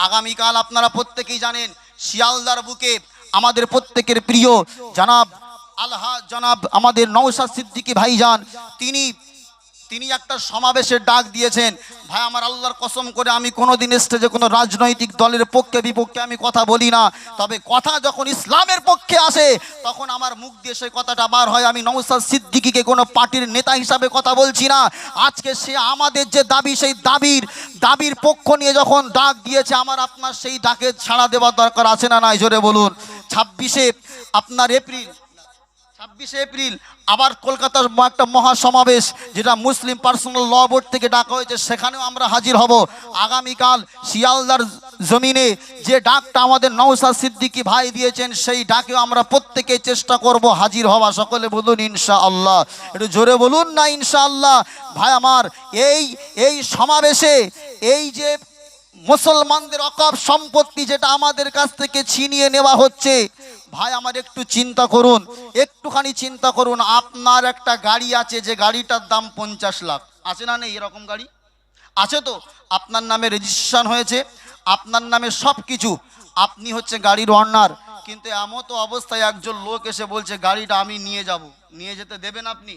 আগামীকাল আপনারা প্রত্যেকেই জানেন শিয়ালদার বুকে আমাদের প্রত্যেকের প্রিয় জনাব জনাব আমাদের নওশাদ সিদ্দিকী ভাইজান তিনি একটা সমাবেশের ডাক দিয়েছেন। ভাই আমার, আল্লাহর কসম করে আমি কোনোদিন স্টেজে কোনো রাজনৈতিক দলের পক্ষে বিপক্ষে আমি কথা বলি না, তবে কথা যখন ইসলামের পক্ষে আসে তখন আমার মুখ দিয়ে সেই কথাটা বার হয়। আমি নওশাদ সিদ্দিকীকে কোনো পার্টির নেতা হিসাবে কথা বলছি না। আজকে সে আমাদের যে দাবি, সেই দাবির পক্ষ নিয়ে যখন ডাক দিয়েছে, আমার আপনার সেই ডাকে ছাড়া দেওয়ার দরকার আছে না নাই? জোরে বলুন। 26শে এপ্রিল আবার কলকাতার একটা মহাসমাবেশ, যেটা মুসলিম পার্সোনাল ল বোর্ড থেকে ডাকা হয়েছে, সেখানেও আমরা হাজির হব। আগামীকাল শিয়ালদার জমিনে যে ডাকটা আমাদের নওশাদ সিদ্দিকী ভাই দিয়েছেন, সেই ডাকেও আমরা প্রত্যেকে চেষ্টা করব হাজির হওয়া। সকলে বলুন ইনশাআল্লাহ। একটু জোরে বলুন না ইনশাআল্লাহ। ভাই আমার, এই সমাবেশে এই যে মুসলমানদের অকাপ সম্পত্তি যেটা আমাদের কাছ থেকে ছিনিয়ে নেওয়া হচ্ছে, ভাই আমার একটু চিন্তা করুন, একটুখানি চিন্তা করুন। আপনার একটা গাড়ি আছে, যে গাড়িটার দাম 50 লাখ, আছে না নেই? এরকম গাড়ি আছে তো? আপনার নামে রেজিস্ট্রেশন হয়েছে, আপনার নামে সব কিছু, আপনি হচ্ছে গাড়ির ওনার, কিন্তু এমন তো অবস্থায় একজন লোক এসে বলছে গাড়িটা আমি নিয়ে যাব, নিয়ে যেতে দেবেন আপনি?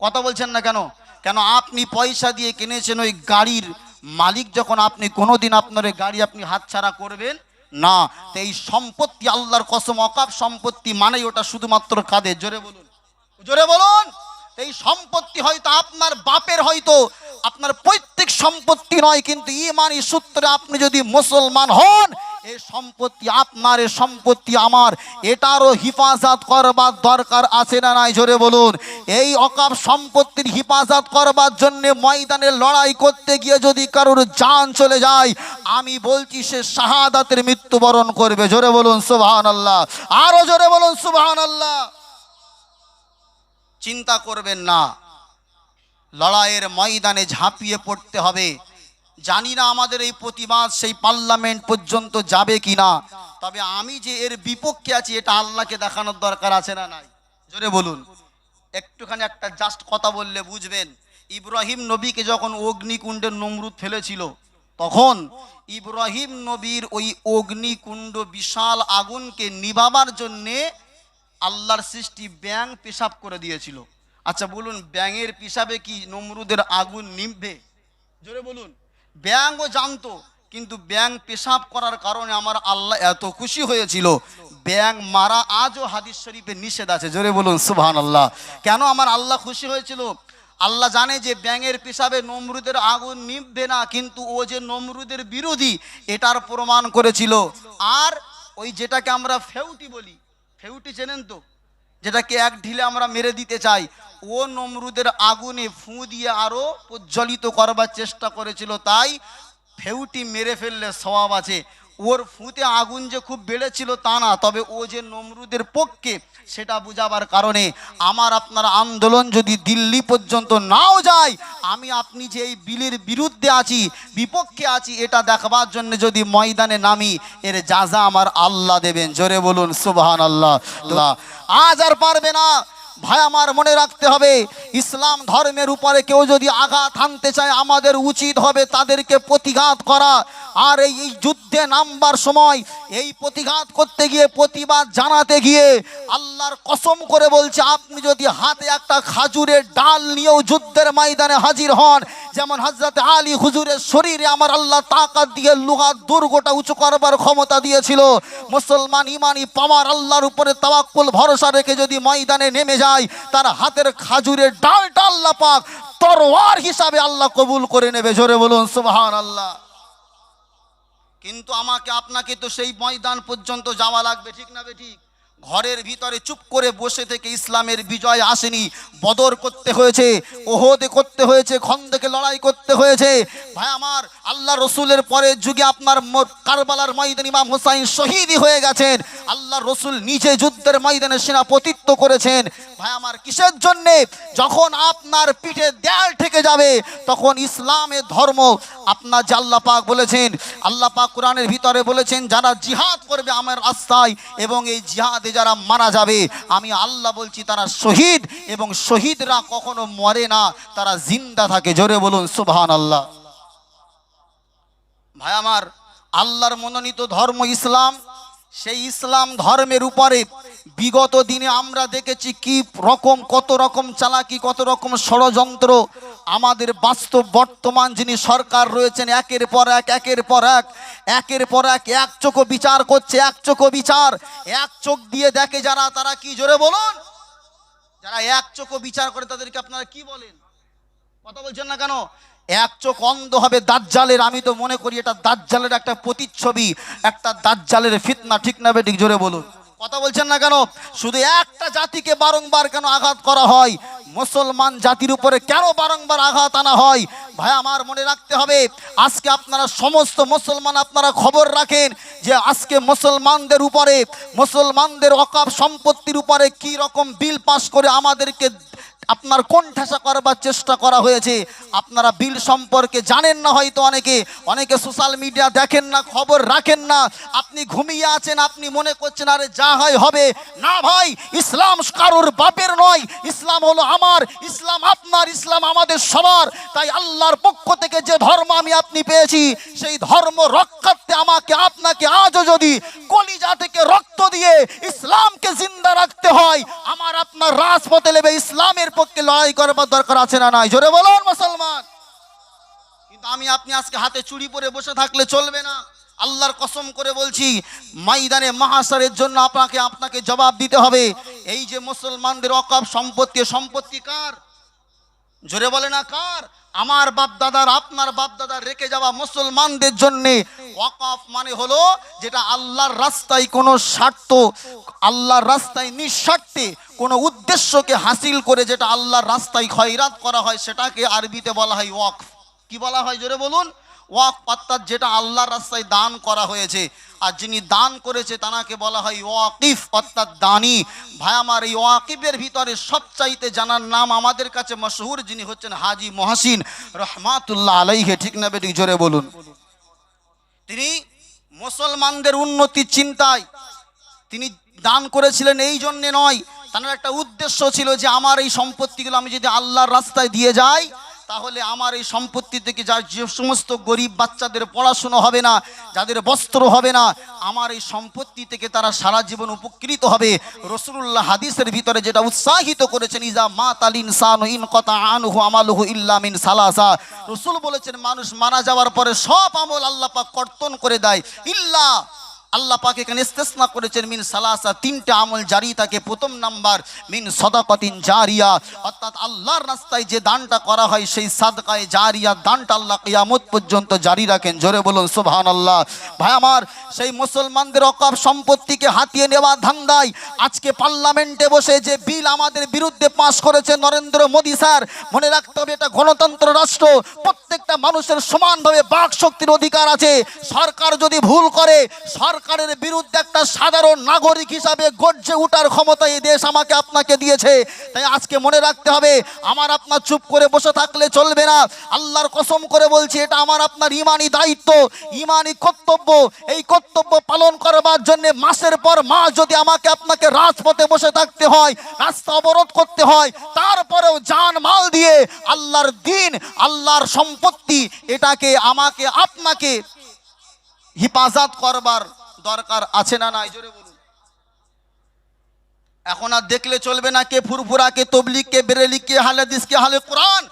কথা বলছেন না কেন? কেন আপনি পয়সা দিয়ে কিনেছেন ওই গাড়ির মালিক যখন, আপনি কোনোদিন আপনার এই গাড়ি আপনি হাতছাড়া করবেন না। তো এই সম্পত্তি, আল্লাহর কসম, অকাপ সম্পত্তি মানেই ওটা শুধুমাত্র কাদের? জোরে বলুন, জোরে বলুন। এই সম্পত্তি হয়তো আপনার বাপের, হয়তো আপনার পৈতৃক সম্পত্তি নয়, কিন্তু ঈমানি সূত্রে আপনি যদি মুসলমান হন, এই সম্পত্তি আপনার, এই সম্পত্তি আমার, এটারও হিফাজত করবার দরকার আছে না নাই? জোরে বলুন। এই অকাপ সম্পত্তির হিফাজত করবার জন্য ময়দানে লড়াই করতে গিয়ে যদি কারোর জান চলে যায়, আমি বলছি সে শাহাদাতের মৃত্যুবরণ করবে। জোরে বলুন সুবহানাল্লাহ, আরো জোরে বলুন সুবহানাল্লাহ। চিন্তা করবেন না, লড়াইয়ের ময়দানে ঝাঁপিয়ে পড়তে হবে। জানি না আমাদের এই প্রতিবাদ সেই পার্লামেন্ট পর্যন্ত যাবে কিনা, তবে আমি যে এর বিপক্ষে আছি এটা আল্লাহকে দেখানোর দরকার আছে না নাই? জোরে বলুন। একটুখানি একটা জাস্ট কথা বললে বুঝবেন। ইব্রাহিম নবীকে যখন অগ্নিকুণ্ডে নমরুদ ফেলেছিল, তখন ইব্রাহিম নবীর ওই অগ্নিকুণ্ড বিশাল আগুনকে নিভাবার জন্যে আল্লাহর সৃষ্টি ব্যাঙ পেশাব করে দিয়েছিল। আচ্ছা বলুন, ব্যাঙের পেশাবে কি নমরুদের আগুন নিভবে? জোরে বলুন। ব্যাঙও জানতো, কিন্তু ব্যাঙ পেশাব করার কারণে আমার আল্লাহ এত খুশি হয়েছিল, ব্যাঙ মারা আজও হাদিস শরীফে নিষেধ আছে। জোরে বলুন সুবহানাল্লাহ। কেন আমার আল্লাহ খুশি হয়েছিল? আল্লাহ জানে যে ব্যাঙের পেশাবে নমরুদের আগুন নিভবে না, কিন্তু ও যে নমরুদের বিরোধী এটার প্রমাণ করেছিল। আর ওই যেটাকে আমরা ফেউটি বলি, ফেউটি চেনেন তো, যেটাকে এক ঢিলে আমরা মেরে দিতে চাই, ও নমরুদের আগুনে ফু দিয়ে আরো প্রজ্বলিত করবার চেষ্টা করেছিল। তাই ফেউটি মেরে ফেললে সওয়াব আছে। ওর ফুঁতে আগুন যে খুব বেড়েছিল তা না, তবে ও যে নমরুদের পক্ষে সেটা বোঝাবার কারণে আমার আপনার আন্দোলন যদি দিল্লি পর্যন্ত নাও যায়, আমি আপনি যে এই বিলের বিরুদ্ধে আছি, বিপক্ষে আছি, এটা দেখবার জন্য যদি ময়দানে নামি, এর যাজা আমার আল্লাহ দেবেন। জোরে বলুন সুবহানাল্লাহ। আজ আর পারবে না। ভাই আমার, মনে রাখতে হবে, ইসলাম ধর্মের উপরে কেউ যদি আঘাত হানতে চায়, আমাদের উচিত হবে তাদেরকে প্রতিঘাত করা। আর এই যুদ্ধে নামবার সময় এই প্রতিঘাত করতে গিয়ে, প্রতিবাদ জানাতে গিয়ে, আল্লাহর কসম করে বলছে, আপনি যদি হাতে একটা খাজুরের ডাল নিয়েও যুদ্ধের ময়দানে হাজির হন, যেমন হযরত আলী হুজুরের শরীরে আমার আল্লাহ তাকাত দিয়ে লুহার দুর্গটা উঁচু করবার ক্ষমতা দিয়েছিল, মুসলমান ইমানি পাওয়ার আল্লাহর উপরে তাওয়াক্কুল ভরসা রেখে যদি ময়দানে নেমে যায়, তার হাতের খাজুরের ডালটা আল্লাহ পাক তরোয়ার হিসাবে আল্লাহ কবুল করে নেবে। জোরে বলুন সুবহানাল্লাহ। কিন্তু আমাকে আপনাকে তো সেই ময়দান পর্যন্ত যাওয়া লাগবে, ঠিক না বেঠিক? ঘরের ভিতরে চুপ করে বসে থেকে ইসলামের বিজয় আসেনি। বদর করতে হয়েছে, ওহদে করতে হয়েছে, খন্দকে লড়াই করতে হয়েছে। ভাই আমার, আল্লাহ রসুলের পরের যুগে আপনার কারবালার ময়দানে ইমাম হুসাইন শহীদই হয়ে গেছেন। আল্লাহ রসুল নিজে যুদ্ধের ময়দানে সেনাপতিত্ব করেছেন। ভাই আমার, কিসের জন্যে? যখন আপনার পিঠে দেয়াল ঠেকে যাবে, তখন ইসলামের ধর্ম আপনার যে আল্লাহ পাক বলেছেন, আল্লাহ পাক কোরআনের ভিতরে বলেছেন, যারা জিহাদ করবে আমার রাস্তায় এবং এই জিহাদে যারা মারা যাবে, আমি আল্লাহ বলছি তারা শহীদ, এবং শহীদরা কখনো মরে না, তারা জিন্দা থাকে। জোরে বলুন সুবহানাল্লাহ। ভাই আমার, আল্লাহর মনোনীত ধর্ম ইসলাম, সেই ইসলাম ধর্মের উপরে বিগত দিনে আমরা দেখেছি কি রকম কত রকম চালাকি, কত রকম ষড়যন্ত্র আমাদের বাস্তব বর্তমান যিনি সরকার রয়েছেন একের পর এক একের পর এক একের পর এক এক চোখ বিচার করছে, এক চোখ বিচার, এক চোখ দিয়ে দেখে যারা, তারা কি জোরে বলুন, যারা এক চোখ বিচার করে তাদেরকে আপনারা কি বলেন? কথা বলছেন না কেন? এক চোখ অন্ধ হবে দাজ্জালের। আমি তো মনে করি এটা দাজ্জালের একটা প্রতিচ্ছবি, একটা দাজ্জালের ফিতনা, ঠিক না বেঠিক? জোরে বলুন। কথা বলছেন না কেন? শুধু একটা জাতিকে বারংবার কেন আঘাত করা হয়? মুসলমান জাতির উপরে কেন বারংবার আঘাত আনা হয়? ভাই আমার মনে রাখতে হবে, আজকে আপনারা সমস্ত মুসলমান আপনারা খবর রাখেন যে আজকে মুসলমানদের উপরে, মুসলমানদের ওয়াকফ সম্পত্তির উপরে কি রকম বিল পাস করে আমাদেরকে আপনার কোণঠাসা করবার চেষ্টা করা হয়েছে। আপনারা বিল সম্পর্কে জানেন না হয়তো, অনেকে সোশ্যাল মিডিয়া দেখেন না, খবর রাখেন না। আপনি ঘুমিয়ে আছেন, আপনি মনে করছেন আরে যা হয় হবে। না ভাই, ইসলাম কারোর বাপের নয়, ইসলাম হলো আমার, ইসলাম আপনার, ইসলাম আমাদের সবার। তাই আল্লাহর পক্ষ থেকে যে ধর্ম আমি আপনি পেয়েছি, সেই ধর্ম রক্ষার্থে আমাকে আপনাকে আজও যদি কলিজা থেকে রক্ত দিয়ে ইসলামকে জিন্দা রাখতে হয়, আমার আপনার রাজপথে নেবে ইসলামের পক্ষে লড়াই করবার দরকার আছে না নাই? জোরে বলুন মুসলমান। কিন্তু আমি আপনি আজকে হাতে চুড়ি পরে বসে থাকলে চলবে না। আল্লাহর কসম করে বলছি, ময়দানে মাহশারের জন্য আপনাকে জবাব দিতে হবে। এই যে মুসলমানদের ওয়াকফ সম্পত্তি কার? জোরে বলে না কার? আমার বাপ দাদার, আপনার বাপ দাদার রেখে যাওয়া মুসলমানদের জন্য। ওয়াকফ মানে হলো যেটা আল্লাহর রাস্তায় কোনো স্বার্থ, আল্লাহর রাস্তায় নিঃস্বার্থে কোনো উদ্দেশ্যকে হাসিল করে যেটা আল্লাহর রাস্তায় খয়রাত করা হয়, সেটাকে আরবিতে বলা হয় ওয়াকফ। কি বলা হয় জোরে বলুন? ওয়াকফ, অর্থাৎ যেটা আল্লাহর রাস্তায় দান করা হয়েছে। আর যিনি দান করেছে তাকে বলা হয় ওয়াকিফ, অর্থাৎ দানি। ভাই আমার, এই ওয়াকিফের ভিতরে সবচাইতে জানার নাম আমাদের কাছে মশহুর, যিনি হচ্ছেন হাজি মহসিন রহমাতুল্লাহ আলাইহি, ঠিক না বেটি? জোরে বলুন। তিনি মুসলমানদের উন্নতির চিন্তায় তিনি দান করেছিলেন, এই জন্যে নয়, তার একটা উদ্দেশ্য ছিল যে আমার এই সম্পত্তিগুলো আমি যদি আল্লাহর রাস্তায় দিয়ে যাই, তাহলে আমার এই সম্পত্তি থেকে যে সমস্ত গরিব বাচ্চাদের পড়াশুনো হবে না, যাদের বস্ত্র হবে না, আমার এই সম্পত্তি থেকে তারা সারা জীবন উপকৃত হবে। রাসূলুল্লাহ হাদিসের ভিতরে যেটা উৎসাহিত করেছেন, ইজা মাতাল ইনসানু ইনকাতা আনহু আমালুহু ইল্লা মিন সালাসা। রাসূল বলেছেন মানুষ মারা যাওয়ার পরে সব আমল আল্লাহ পাক কর্তন করে দেয়, ইল্লা, আল্লাহ পাক এখানে ইস্তেসনা করেছেন মিন সালাসা, তিনটা আমল জারি থাকে। প্রথম নাম্বার মিন সাদাকাতিন জারিয়া, অর্থাৎ আল্লাহর রাস্তায় যে দানটা করা হয় সেই সাদকায়ে জারিয়া দানটা আল্লাহ কিয়ামত পর্যন্ত জারি রাখেন। জোরে বলুন সুবহানাল্লাহ। ভাই আমার, সেই মুসলমানদের ওয়াকফ সম্পত্তিকে হাতিয়ে নেওয়া ধান্দায় আজকে পার্লামেন্টে বসে যে বিল আমাদের বিরুদ্ধে পাশ করেছে নরেন্দ্র মোদী স্যার, মনে রাখতে হবে এটা গণতন্ত্র রাষ্ট্র, প্রত্যেকটা মানুষের সমানভাবে বাক শক্তির অধিকার আছে। সরকার যদি ভুল করে, সরকারের বিরুদ্ধে একটা সাধারণ নাগরিক হিসাবে গর্জে ওঠার ক্ষমতা এই দেশ আমাকে আপনাকে দিয়েছে। তাই আজকে মনে রাখতে হবে, আমার আপনার চুপ করে বসে থাকলে চলবে না। আল্লাহর কসম করে বলছি, এটা আমার আপনার ইমানি দায়িত্ব, ইমানি কর্তব্য। এই কর্তব্য পালন করবার জন্য মাসের পর মাস যদি আমাকে আপনাকে রাজপথে বসে থাকতে হয়, রাস্তা অবরোধ করতে হয়, তারপরেও জান মাল দিয়ে আল্লাহর দিন, আল্লাহর সম্পত্তি, এটাকে আমাকে আপনাকে হিফাজত করবার দরকার আছে না নাই? জোরে বলুন। এখন আর দেখলে চলবে না কে ফুরফুরা, কে তবলিগ, কে বেরেলি, কে আহলে হাদিস, কে আহলে কোরআন।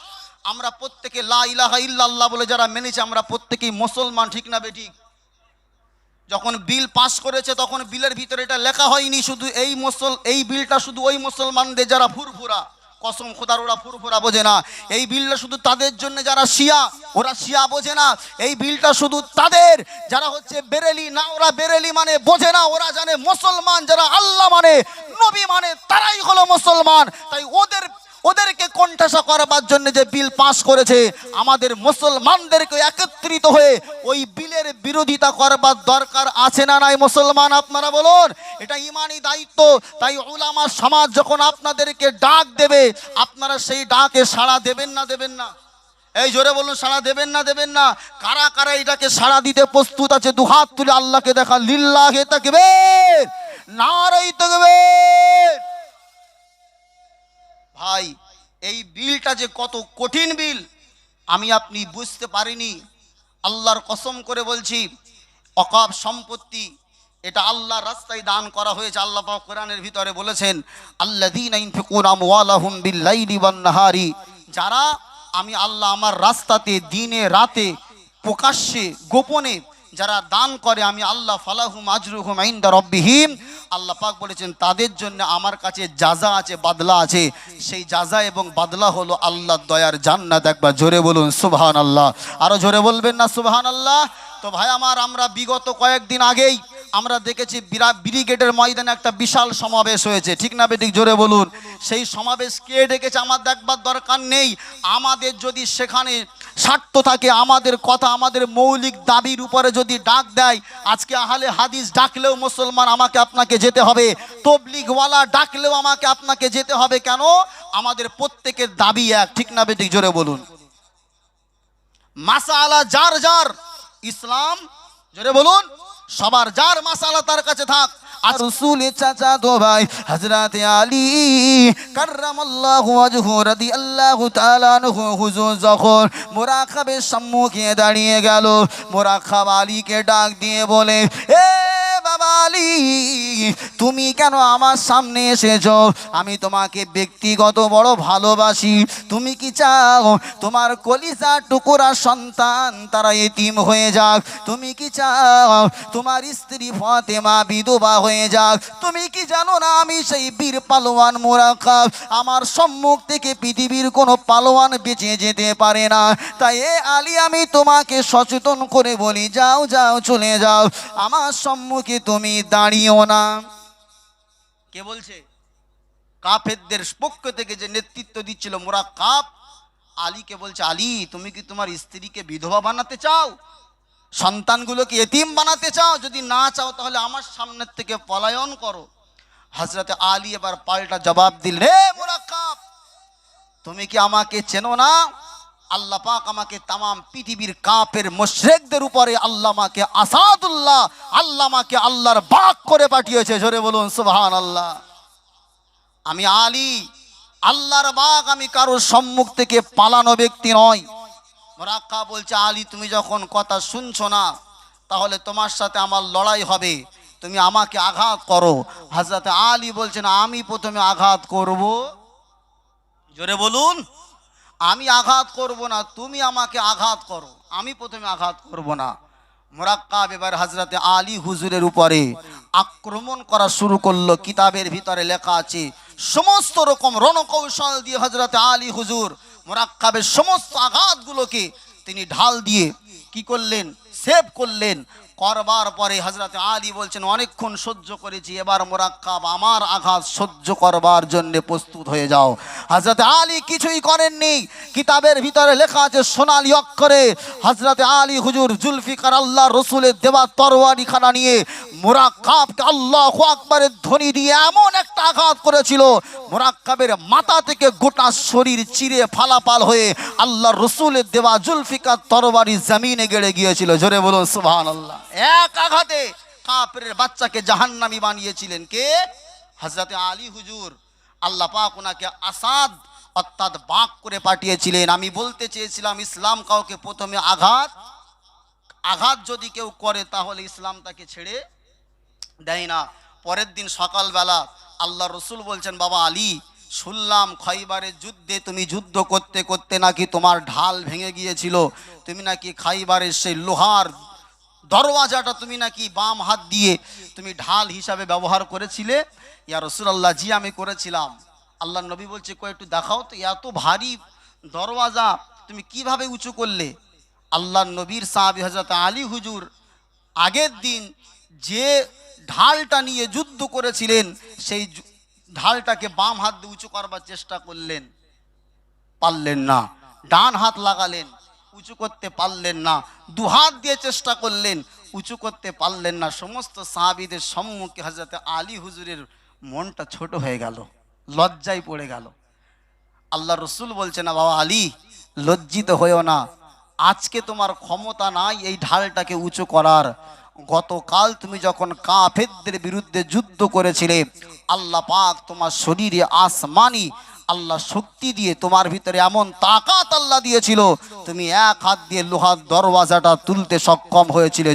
আমরা প্রত্যেকে লা ইলাহা ইল্লাল্লাহ বলে যারা মেনেছে, আমরা প্রত্যেকেই মুসলমান, ঠিক না বেঠিক? যখন বিল পাস করেছে তখন বিলের ভিতরে এটা লেখা হয়নি শুধু এই বিলটা শুধু ওই মুসলমানদের যারা ফুরফুরা, কসম খোদার ওরা ফুরফুরা বোঝে না। এই বিলটা শুধু তাদের জন্য যারা শিয়া, ওরা শিয়া বোঝে না। এই বিলটা শুধু তাদের যারা হচ্ছে বেরেলি, না ওরা বেরেলি মানে বোঝে না, ওরা জানে মুসলমান যারা আল্লাহ মানে, নবী মানে, তারাই হলো মুসলমান। তাই ওদেরকে কোণঠাসা করবার জন্য যে বিল পাস করেছে, আমাদের মুসলমানদেরকে একত্রিত হয়ে ওই বিলের বিরোধিতা করবার দরকার আছে না নাই? মুসলমান আপনারা বলুন, এটা ইমানি দায়িত্ব। তাই উলামা সমাজ যখন আপনাদেরকে ডাক দেবে, আপনারা সেই ডাকে সাড়া দেবেন না দেবেন না? এই জোরে বলুন, সাড়া দেবেন না দেবেন না? কারা কারা এটাকে সাড়া দিতে প্রস্তুত আছে? দুহাত তুলে আল্লাহকে দেখা, লিল্লাহি তাকবীর, নারে তাকবীর। ভাই, এই বিলটা যে কত কঠিন বিল আমি আপনি বুঝতে পারিনি। আল্লাহর কসম করে বলছি, অকাব সম্পত্তি এটা আল্লাহর রাস্তায় দান করা হয়েছে। আল্লাহ পাক কোরআনের ভিতরে বলেছেন, আল্লাযীনা ইনফিকুনা আমওয়ালাহুম বিল-লাইলি ওয়ান-নাহারি, যারা আমি আল্লাহ আমার রাস্তাতে দিনে রাতে প্রকাশ্যে গোপনে যারা দান করে আমি আল্লাহ, ফালাহুম আজরুহুম ইনদা রাব্বিহিম, আল্লাহ পাক বলেছেন তাদের জন্য আমার কাছে জাযা আছে, বাদলা আছে। সেই জাযা এবং বাদলা হলো আল্লাহর দয়ার জান্নাত। একবার জোরে বলুন সুবহানাল্লাহ, আরো জোরে বলবেন না সুবহানাল্লাহ। তো ভাই আমার, আমরা বিগত কয়েকদিন আগেই আমরা দেখেছি ব্রিগেডের ময়দানে একটা বিশাল সমাবেশ হয়েছে, ঠিক না বেঠিক? জোরে বলুন। সেই সমাবেশ কে ডেকেছে আমার দেখবার দরকার নেই। আমাদের যদি সেখানে স্বার্থ থাকে, আমাদের কথা আমাদের মৌলিক দাবির উপরে যদি ডাক দেয়, আজকে আহলে হাদিস ডাকলেও মুসলমান আমাকে আপনাকে যেতে হবে, তবলিগওয়ালা ডাকলেও আমাকে আপনাকে যেতে হবে। কেন? আমাদের প্রত্যেকের দাবি এক, ঠিক না বেঠিক? জোরে বলুন। মাসালা যার যার, ইসলাম জোরে বলুন সবার, যার মাসালা তার কাছে থাক। আর রাসূলের চাচাতো ভাই হযরত আলী কাররামাল্লাহু ওয়াজহু রাদিয়াল্লাহু তাআলা আনহু হুজুর যখন মুরাকাবের সম্মুখে দাঁড়িয়ে গেল, মুরাকাব আলীকে ডাক দিয়ে বলে, এ বাবা আলী, তুমি কেন আমার সামনে এসেছো? আমি তোমাকে ব্যক্তিগত বড় ভালোবাসি। তুমি কি চাও তোমার কলিজা টুকরা সন্তান তারা এতিম হয়ে যাক? তুমি কি চাও তোমার স্ত্রী ফাতেমা বিধবা হয়ে যাক? তুমি কি জানো না আমি সেই বীর পালোয়ান মুরাকাব, আমার সম্মুখ থেকে পৃথিবীর কোনো পালোয়ান বেঁচে যেতে পারে না। তাই এ আলী, আমি তোমাকে সচেতন করে বলি, যাও যাও চলে যাও, আমার সম্মুখে তুমি দাঁড়িও না। কে বলছে? কাফেরদের পক্ষ থেকে যে নেতৃত্ব দিচ্ছিল মুরাকাব, আলীকে বলছে, আলী তুমি কি তোমার স্ত্রীকে বিধবা বানাতে চাও? সন্তানগুলোকে এতিম বানাতে চাও? যদি না চাও তাহলে আমার সামনের থেকে পলায়ন করো। হযরতে আলী এবার পাল্টা জবাব দিলেন, হে মুরাকাব, তুমি কি আমাকে চেনো না? আল্লাহ পাক আমাকে তামাম পৃথিবীর কাফের মুশরিকদের উপরে আল্লাহ আমাকে আসাদুল্লাহ, আল্লাহ আমাকে আল্লাহর বাগ করে পাঠিয়েছে। জোরে বলুন সুবহানাল্লাহ। আমি আলী আল্লাহর বাগ, আমি কারোর সম্মুখ থেকে পালানো ব্যক্তি নয়। মুরাক্কাব বলছে, আলী তুমি যখন কথা শুনছো না তাহলে তোমার সাথে আমার লড়াই হবে, তুমি আমাকে আঘাত করো। হযরত আলী বলছেন, আমি প্রথমে আঘাত করব? জোরে বলুন। আমি আঘাত করব না, তুমি আমাকে আঘাত করো, আমি প্রথমে আঘাত করব না। মুরাক্কাব এবার হযরত আলী হুজুরের উপরে আক্রমণ করা শুরু করলো। কিতাবের ভিতরে লেখা আছে, সমস্ত রকম রণকৌশল দিয়ে হযরত আলী হুজুর মুরাক্কাবের সমস্ত আঘাতগুলোকে তিনি ঢাল দিয়ে কি করলেন? সেভ করলেন। করবার পরে হযরত আলী বলছেন, অনেকক্ষণ সহ্য করেছি, এবার মুরাক্কাব আমার আঘাত সহ্য করবার জন্য প্রস্তুত হয়ে যাও। হযরত আলী কিছুই করেননি। কিতাবের ভিতরে লেখা আছে সোনালী অক্ষরে, হযরত আলী হুজুর জুলফিকার আল্লাহ রসুলের দেওয়া তরবারি খানা নিয়ে মুরাক্কাবকে আল্লাহু আকবারের ধ্বনি দিয়ে এমন একটা আঘাত করেছিল, মুরাক্কাবের মাথা থেকে গোটা শরীর চিরে ফালাপাল হয়ে আল্লাহ রসুলের দেওয়া জুলফিকার তরবারি জমিনে গেড়ে গিয়েছিল। জোরে বলুন সুবহানাল্লাহ। এক আঘাতে কাফেরের বাচ্চাকে জাহান্নামী বানিয়েছিলেন কে? হযরত আলী হুজুর। আল্লাহ পাক ওনাকে আসাদ অর্থাৎ বাঁক করে পাঠিয়েছিলেন। আমি বলতে চেয়েছিলাম, ইসলাম কাউকে প্রথমে আঘাত যদি কেউ করে তাহলে ইসলাম তাকে ছেড়ে দেয় না। পরের দিন সকালবেলা আল্লাহ রসুল বলছেন, বাবা আলী, শুনলাম খাইবারের যুদ্ধে তুমি যুদ্ধ করতে করতে নাকি তোমার ঢাল ভেঙে গিয়েছিল, তুমি নাকি খাইবারের সেই লোহার দরওয়াজাটা তুমি নাকি বাম হাত দিয়ে তুমি ঢাল হিসাবে ব্যবহার করেছিলে। ইয়া রাসূলুল্লাহ, জি আমি করেছিলাম। আল্লাহ নবী বলছে, কই একটু দেখাও তো, এত ভারী দরওয়াজা তুমি কিভাবে উঁচু করলে? আল্লাহ নবীর সাহাবী হযরত আলী হুজুর আগের দিন যে ঢালটা নিয়ে যুদ্ধ করেছিলেন সেই ঢালটাকে বাম হাত দিয়ে উঁচু করবার চেষ্টা করলেন, পারলেন না। ডান হাত লাগালেন, উঁচু করতে পারলেন না। দু হাত দিয়ে চেষ্টা করলেন, উঁচু করতে পারলেন না। সমস্ত সাহাবীদের সম্মুখে হযরত আলী হুজুরের মনটা ছোট হয়ে গেল, লজ্জায় পড়ে গেল। আল্লাহ রসুল বলছে, না বাবা আলী, লজ্জিত হয়েও না, আজকে তোমার ক্ষমতা নাই এই ঢালটাকে উঁচু করার। গতকাল তুমি যখন কাফেরদের বিরুদ্ধে যুদ্ধ করেছিলে, আল্লাহ পাক তোমার শরীরে আসমানি আল্লাহ শক্তি দিয়ে তোমার ভিতরে এমন তাকাত আল্লাহ দিয়েছিল, তুমি এক হাত দিয়ে লোহার দরওয়াজাটা তুলতে সক্ষম হয়েছিলে।